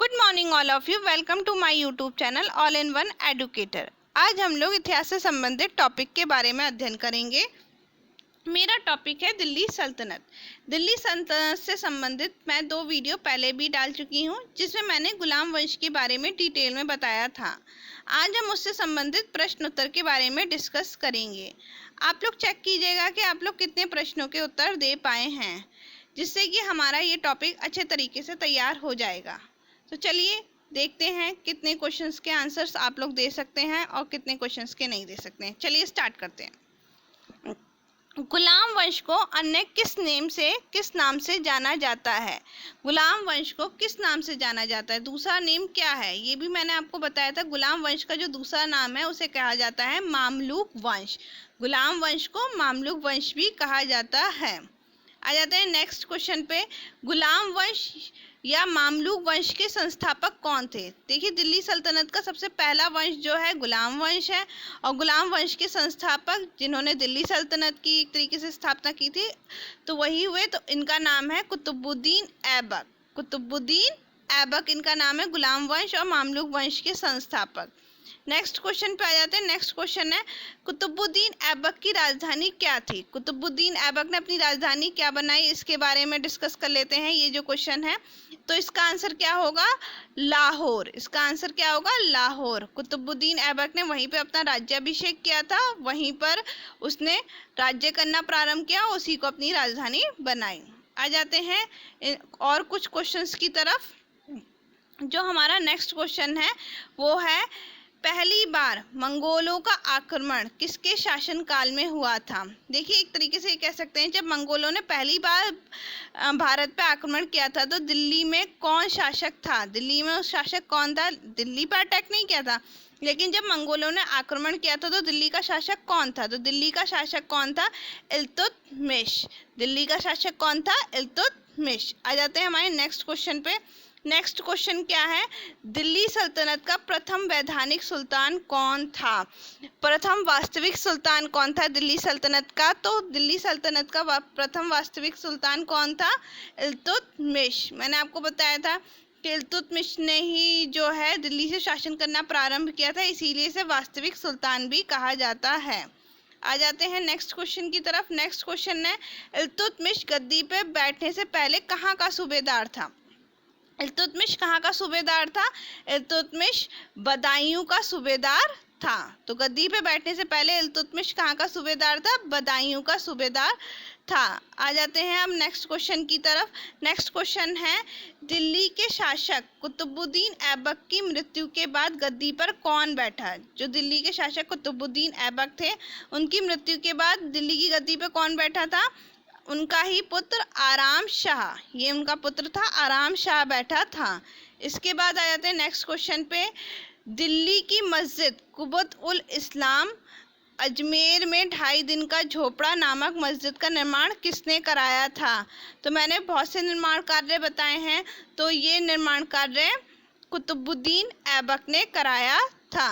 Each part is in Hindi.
Good morning all of you. Welcome to my YouTube channel all in one educator. आज हम लोग इतिहास से संबंधित टॉपिक के बारे में अध्ययन करेंगे। मेरा टॉपिक है दिल्ली सल्तनत। दिल्ली सल्तनत से संबंधित मैं 2 वीडियो पहले भी डाल चुकी हूँ, जिसमें मैंने गुलाम वंश के बारे में डिटेल में बताया था। आज हम उससे संबंधित प्रश्न उत्तर के बारे में डिस्कस करेंगे। आप लोग चेक कीजिएगा कि आप लोग कितने प्रश्नों के उत्तर दे पाए हैं, जिससे कि हमारा ये टॉपिक अच्छे तरीके से तैयार हो जाएगा। तो चलिए देखते हैं कितने क्वेश्चंस के आंसर्स आप लोग दे सकते हैं और कितने क्वेश्चंस के नहीं दे सकते हैं। चलिए स्टार्ट करते हैं। गुलाम वंश को अन्य किस नाम से जाना जाता है? गुलाम वंश को किस नाम से जाना जाता है? दूसरा नेम क्या है? ये भी मैंने आपको बताया था। गुलाम वंश का जो दूसरा नाम है उसे कहा जाता है मामलूक वंश। गुलाम वंश को मामलूक वंश भी कहा जाता है। आ जाते हैं नेक्स्ट क्वेश्चन पे। गुलाम वंश या मामलूक वंश के संस्थापक कौन थे? देखिए, दिल्ली सल्तनत का सबसे पहला वंश जो है गुलाम वंश है, और गुलाम वंश के संस्थापक जिन्होंने दिल्ली सल्तनत की एक तरीके से स्थापना की थी तो वही हुए। तो इनका नाम है कुतुबुद्दीन ऐबक। कुतुबुद्दीन ऐबक इनका नाम है, गुलाम वंश और मामलूक वंश के संस्थापक। नेक्स्ट क्वेश्चन पे आ जाते हैं। नेक्स्ट क्वेश्चन है, कुतुबुद्दीन ऐबक की राजधानी क्या थी? कुतुबुद्दीन ऐबक ने अपनी राजधानी क्या बनाई, इसके बारे में डिस्कस कर लेते हैं। ये जो क्वेश्चन है तो इसका आंसर क्या होगा? लाहौर। इसका आंसर क्या होगा? लाहौर। कुतुबुद्दीन ऐबक ने वहीं पे अपना राज्याभिषेक किया था, वहीं पर उसने राज्य करना प्रारंभ किया, उसी को अपनी राजधानी बनाई। आ जाते हैं और कुछ क्वेश्चंस की तरफ। जो हमारा नेक्स्ट क्वेश्चन है वो है, पहली बार मंगोलों का आक्रमण किसके शासनकाल में हुआ था? देखिए, एक तरीके से कह सकते हैं जब मंगोलों ने पहली बार भारत पे आक्रमण किया था तो दिल्ली में कौन शासक था? दिल्ली में उस शासक कौन था? दिल्ली पर अटैक नहीं किया था, लेकिन जब मंगोलों ने आक्रमण किया था तो दिल्ली का शासक कौन था? तो दिल्ली का शासक कौन था? इल्तुतमिश। दिल्ली का शासक कौन था? इल्तुतमिश। आ जाते हैं हमारे नेक्स्ट क्वेश्चन पे। नेक्स्ट क्वेश्चन क्या है? दिल्ली सल्तनत का प्रथम वैधानिक सुल्तान कौन था? प्रथम वास्तविक सुल्तान कौन था दिल्ली सल्तनत का? तो दिल्ली सल्तनत का प्रथम वास्तविक सुल्तान कौन था? इल्तुतमिश। मैंने आपको बताया था कि इल्तुतमिश ने ही जो है दिल्ली से शासन करना प्रारंभ किया था, इसीलिए इसे वास्तविक सुल्तान भी कहा जाता है। आ जाते हैं नेक्स्ट क्वेश्चन की तरफ। नेक्स्ट क्वेश्चन है, इल्तुतमिश गद्दी पे बैठने से पहले कहाँ का सूबेदार था? इल्तुतमिश कहाँ का सूबेदार था? इल्तुतमिश बदायूं का सूबेदार था। तो गद्दी पे बैठने से पहले इल्तुतमिश कहाँ का सूबेदार था? बदायूं का सूबेदार था। आ जाते हैं अब नेक्स्ट क्वेश्चन की तरफ। नेक्स्ट क्वेश्चन है, दिल्ली के शासक कुतुबुद्दीन ऐबक की मृत्यु के बाद गद्दी पर कौन बैठा? जो दिल्ली के शासक कुतुबुद्दीन ऐबक थे, उनकी मृत्यु के बाद दिल्ली की गद्दी पर कौन बैठा था? उनका ही पुत्र आराम शाह। ये उनका पुत्र था, आराम शाह बैठा था। इसके बाद आ जाते हैं नेक्स्ट क्वेश्चन पे। दिल्ली की मस्जिद कुबत उल इस्लाम अजमेर में 2.5 दिन का झोपड़ा नामक मस्जिद का निर्माण किसने कराया था? तो मैंने बहुत से निर्माण कार्य बताए हैं, तो ये निर्माण कार्य कुतुबुद्दीन ऐबक ने कराया था।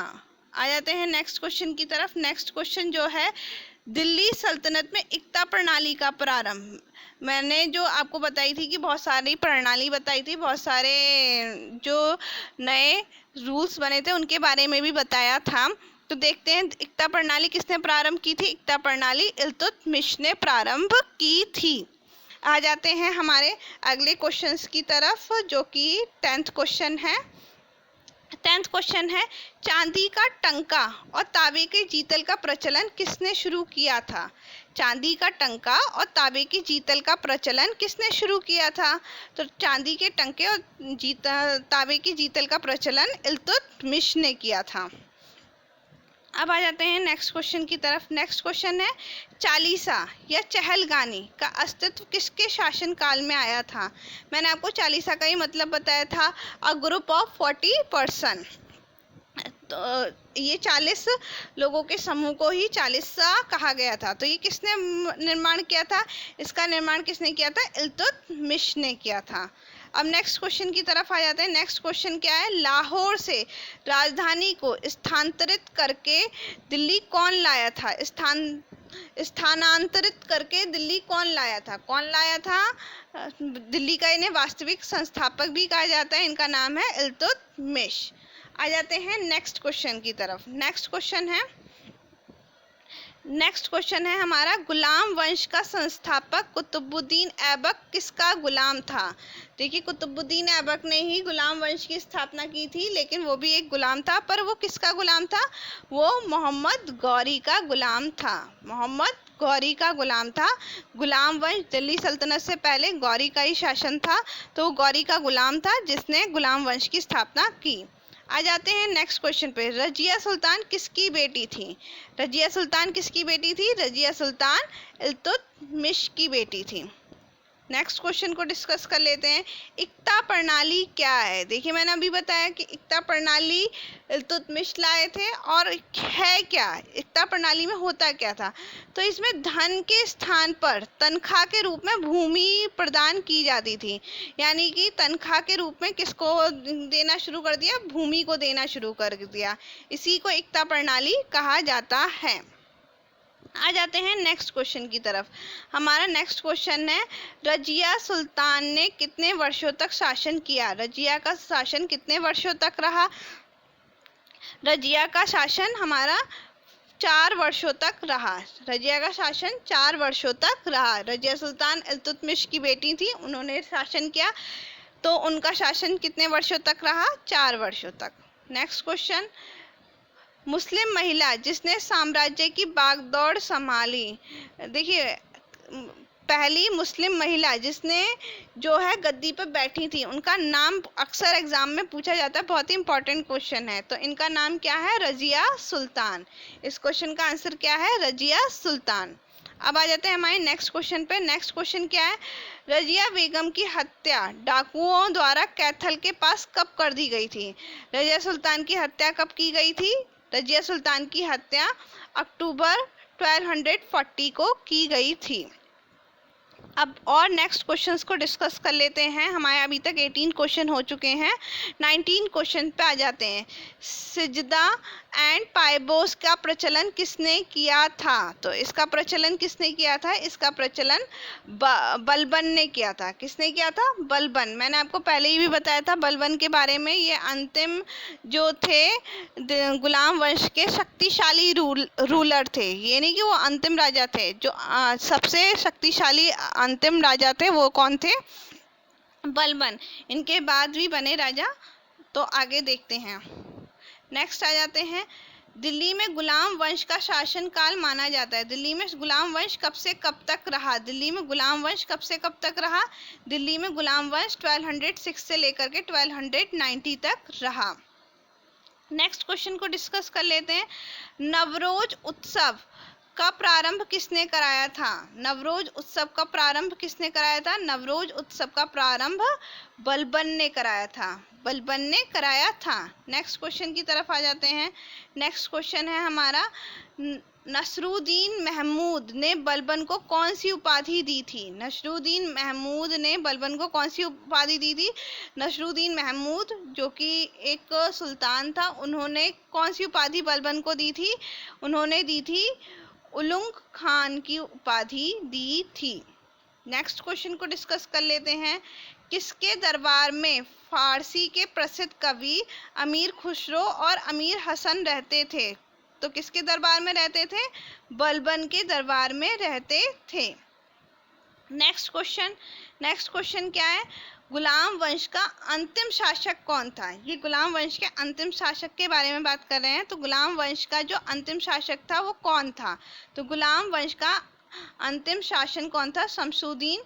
आ जाते हैं नेक्स्ट क्वेश्चन की तरफ। नेक्स्ट क्वेश्चन जो है, दिल्ली सल्तनत में इक्ता प्रणाली का प्रारंभ। मैंने जो आपको बताई थी कि बहुत सारी प्रणाली बताई थी, बहुत सारे जो नए रूल्स बने थे उनके बारे में भी बताया था। तो देखते हैं इक्ता प्रणाली किसने प्रारंभ की थी? इक्ता प्रणाली इल्तुतमिश ने प्रारंभ की थी। आ जाते हैं हमारे अगले क्वेश्चंस की तरफ, जो कि 10th क्वेश्चन है। 10th क्वेश्चन है, चांदी का टंका और तांबे के जीतल का प्रचलन किसने शुरू किया था? चांदी का टंका और तांबे के जीतल का प्रचलन किसने शुरू किया था? तो चांदी के टंके और तांबे के जीतल का प्रचलन इल्तुतमिश ने किया था। अब आ जाते हैं नेक्स्ट क्वेश्चन की तरफ। नेक्स्ट क्वेश्चन है, चालीसा या चहलगानी का अस्तित्व किसके शासनकाल में आया था? मैंने आपको चालीसा का ही मतलब बताया था, अ ग्रुप ऑफ 40 पर्सन। तो ये 40 लोगों के समूह को ही चालीसा कहा गया था। तो ये किसने निर्माण किया था? इसका निर्माण किसने किया था? इल्तुतमिश ने किया था। अब नेक्स्ट क्वेश्चन की तरफ आ जाते हैं। नेक्स्ट क्वेश्चन क्या है? लाहौर से राजधानी को स्थानांतरित करके दिल्ली कौन लाया था? स्थानांतरित करके दिल्ली कौन लाया था? कौन लाया था? दिल्ली का इन्हें वास्तविक संस्थापक भी कहा जाता है। इनका नाम है इल्तुतमिश। आ जाते हैं नेक्स्ट क्वेश्चन की तरफ। नेक्स्ट क्वेश्चन है हमारा, गुलाम वंश का संस्थापक कुतुबुद्दीन ऐबक किसका गुलाम था? देखिए, कुतुबुद्दीन ऐबक ने ही गुलाम वंश की स्थापना की थी, लेकिन वो भी एक गुलाम था। पर वो किसका गुलाम था? वो मोहम्मद गौरी का गुलाम था। मोहम्मद गौरी का गुलाम था। गुलाम वंश, दिल्ली सल्तनत से पहले गौरी का ही शासन था, तो वो गौरी का गुलाम था जिसने गुलाम वंश की स्थापना की। आ जाते हैं नेक्स्ट क्वेश्चन पे। रजिया सुल्तान किसकी बेटी थी? रजिया सुल्तान किसकी बेटी थी? रजिया सुल्तान इल्तुतमिश की बेटी थी। नेक्स्ट क्वेश्चन को डिस्कस कर लेते हैं। इक्ता प्रणाली क्या है? देखिए, मैंने अभी बताया कि इक्ता प्रणाली इल्तुतमिश लाए थे, और है क्या, इक्ता प्रणाली में होता क्या था? तो इसमें धन के स्थान पर तनख्वाह के रूप में भूमि प्रदान की जाती थी। यानी कि तनख्वाह के रूप में किसको देना शुरू कर दिया? भूमि को देना शुरू कर दिया। इसी को इक्ता प्रणाली कहा जाता है। आ जाते हैं नेक्स्ट क्वेश्चन की तरफ। हमारा नेक्स्ट क्वेश्चन है, रजिया सुल्तान ने कितने वर्षों तक शासन किया? रजिया का शासन कितने वर्षों तक रहा? रजिया का शासन हमारा 4 वर्षों तक रहा। रजिया का शासन 4 वर्षों तक रहा। रजिया सुल्तान इल्तुतमिश की बेटी थी, उन्होंने शासन किया, तो उनका शासन कितने वर्षों तक रहा? 4 वर्षों तक। नेक्स्ट क्वेश्चन, मुस्लिम महिला जिसने साम्राज्य की बागडोर संभाली। देखिए, पहली मुस्लिम महिला जिसने जो है गद्दी पर बैठी थी, उनका नाम अक्सर एग्जाम में पूछा जाता है, बहुत ही इंपॉर्टेंट क्वेश्चन है। तो इनका नाम क्या है? रजिया सुल्तान। इस क्वेश्चन का आंसर क्या है? रजिया सुल्तान। अब आ जाते हैं हमारे नेक्स्ट क्वेश्चन पे। नेक्स्ट क्वेश्चन क्या है? रजिया बेगम की हत्या डाकुओं द्वारा कैथल के पास कब कर दी गई थी? रजिया सुल्तान की हत्या कब की गई थी? रजिया सुल्तान की हत्या अक्टूबर 1240 को की गई थी। अब और नेक्स्ट क्वेश्चंस को डिस्कस कर लेते हैं। हमारे अभी तक 18 क्वेश्चन हो चुके हैं। 19 क्वेश्चन पे आ जाते हैं। सिजदा एंड पाइबोस का प्रचलन किसने किया था? तो इसका प्रचलन किसने किया था? इसका प्रचलन बलबन ने किया था। किसने किया था? बलबन। मैंने आपको पहले ही भी बताया था बलबन के बारे में। ये अंतिम जो थे गुलाम वंश के शक्तिशाली रूलर थे। ये नहीं कि वो अंतिम राजा थे, जो सबसे शक्तिशाली अंतिम राजा थे वो कौन थे? बलबन। इनके बाद भी बने राजा, तो आगे देखते हैं। नेक्स्ट आ जाते हैं, दिल्ली में गुलाम वंश का शासन काल माना जाता है। दिल्ली में गुलाम वंश कब से कब तक रहा? दिल्ली में गुलाम वंश कब से कब तक रहा? दिल्ली में गुलाम वंश 1206 से लेकर के 1290 तक रहा। नेक्स्ट क्वेश्चन को डिस्कस कर लेते हैं। नवरोज उत्सव का प्रारंभ किसने कराया था? नवरोज उत्सव का प्रारंभ किसने कराया था? नवरोज उत्सव का प्रारंभ बलबन ने कराया था। बलबन ने कराया था। नेक्स्ट क्वेश्चन की तरफ आ जाते हैं। नेक्स्ट क्वेश्चन है हमारा, नसरुद्दीन महमूद ने बलबन को कौन सी उपाधि दी थी? नसरुद्दीन महमूद ने बलबन को कौन सी उपाधि दी थी? नसरुद्दीन महमूद जो कि एक सुल्तान था, उन्होंने कौन सी उपाधि बलबन को दी थी? उन्होंने दी थी उलुग खान की उपाधि दी थी। नेक्स्ट क्वेश्चन को डिस्कस कर लेते हैं। किसके दरबार में फारसी के प्रसिद्ध कवि अमीर खुसरो और अमीर हसन रहते थे? तो किसके दरबार में रहते थे? बलबन के दरबार में रहते थे। नेक्स्ट क्वेश्चन क्या है? गुलाम वंश का अंतिम शासक कौन था? ये गुलाम वंश के अंतिम शासक के बारे में बात कर रहे हैं। तो गुलाम वंश का जो अंतिम शासक था वो कौन था? तो गुलाम वंश का अंतिम शासन कौन था? शमसुद्दीन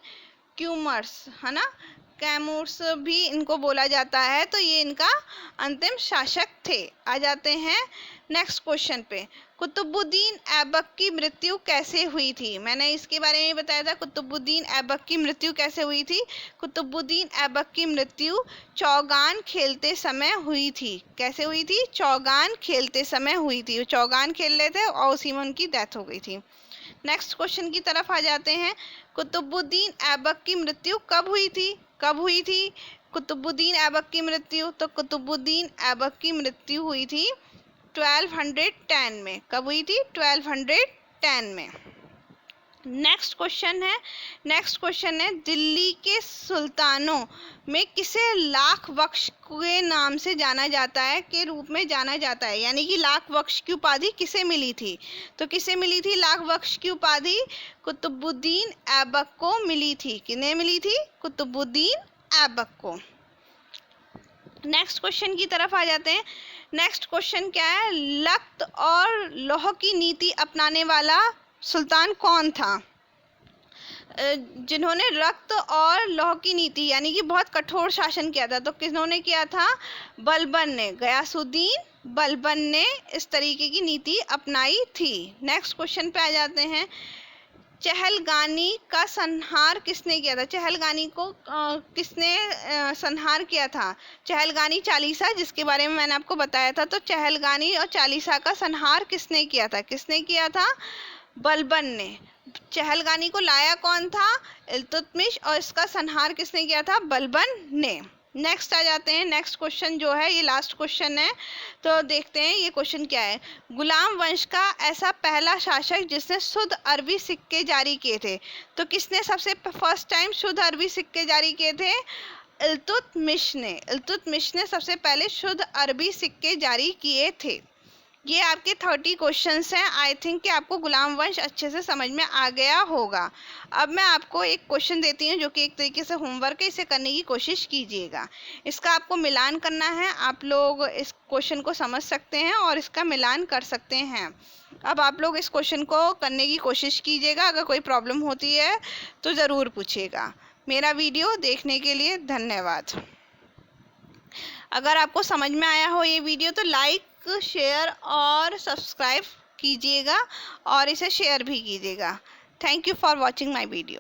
क्यूमर्स, है ना, कैमूर्स भी इनको बोला जाता है। तो ये इनका अंतिम शासक थे। आ जाते हैं नेक्स्ट क्वेश्चन पे। कुतुबुद्दीन ऐबक की मृत्यु कैसे हुई थी? मैंने इसके बारे में बताया था, कुतुबुद्दीन ऐबक की मृत्यु कैसे हुई थी। कुतुबुद्दीन ऐबक की मृत्यु चौगान खेलते समय हुई थी। कैसे हुई थी? चौगान खेलते समय हुई थी। चौगान खेल रहे थे और उसी में उनकी डेथ हो गई थी। नेक्स्ट क्वेश्चन की तरफ आ जाते हैं। कुतुबुद्दीन ऐबक की मृत्यु कब हुई थी? कब हुई थी कुतुबुद्दीन ऐबक की मृत्यु? तो कुतुबुद्दीन ऐबक की मृत्यु हुई थी 1210 में। कब हुई थी? 1210 में। नेक्स्ट क्वेश्चन है दिल्ली के सुल्तानों में किसे लाख बख्श के नाम से जाना जाता है, के रूप में जाना जाता है, यानी कि लाख बख्श की उपाधि किसे मिली थी? तो किसे मिली थी लाख बख्श की उपाधि? कुतुबुद्दीन ऐबक को मिली थी। किन्हें मिली थी? कुतुबुद्दीन ऐबक को। नेक्स्ट क्वेश्चन की तरफ आ जाते हैं। नेक्स्ट क्वेश्चन क्या है? लख्त और लौह की नीति अपनाने वाला सुल्तान कौन था? जिन्होंने रक्त और लौह की नीति यानी कि बहुत कठोर शासन किया था, तो किन्होंने किया था? बलबन ने, गयासुद्दीन बलबन ने इस तरीके की नीति अपनाई थी। नेक्स्ट क्वेश्चन पे आ जाते हैं। चहलगानी का संहार किसने किया था? चहलगानी को किसने संहार किया था? चहलगानी चालीसा, जिसके बारे में मैंने आपको बताया था। तो चहलगानी और चालीसा का संहार किसने किया था? किसने किया था? बलबन ने। चहलगानी को लाया कौन था? इल्तुतमिश, और इसका संहार किसने किया था? बलबन ने। नेक्स्ट आ जाते हैं। नेक्स्ट क्वेश्चन जो है ये लास्ट क्वेश्चन है, तो देखते हैं ये क्वेश्चन क्या है। गुलाम वंश का ऐसा पहला शासक जिसने शुद्ध अरबी सिक्के जारी किए थे, तो किसने सबसे फर्स्ट टाइम शुद्ध अरबी सिक्के जारी किए थे? इल्तुतमिश ने। इल्तुतमिश ने सबसे पहले शुद्ध अरबी सिक्के जारी किए थे। ये आपके 30 क्वेश्चंस हैं। आई थिंक कि आपको गुलाम वंश अच्छे से समझ में आ गया होगा। अब मैं आपको एक क्वेश्चन देती हूँ जो कि एक तरीके से होमवर्क है, इसे करने की कोशिश कीजिएगा। इसका आपको मिलान करना है। आप लोग इस क्वेश्चन को समझ सकते हैं और इसका मिलान कर सकते हैं। अब आप लोग इस क्वेश्चन को करने की कोशिश कीजिएगा। अगर कोई प्रॉब्लम होती है तो ज़रूर पूछिएगा। मेरा वीडियो देखने के लिए धन्यवाद। अगर आपको समझ में आया हो ये वीडियो तो लाइक, शेयर और सब्सक्राइब कीजिएगा और इसे शेयर भी कीजिएगा। Thank you for watching my video.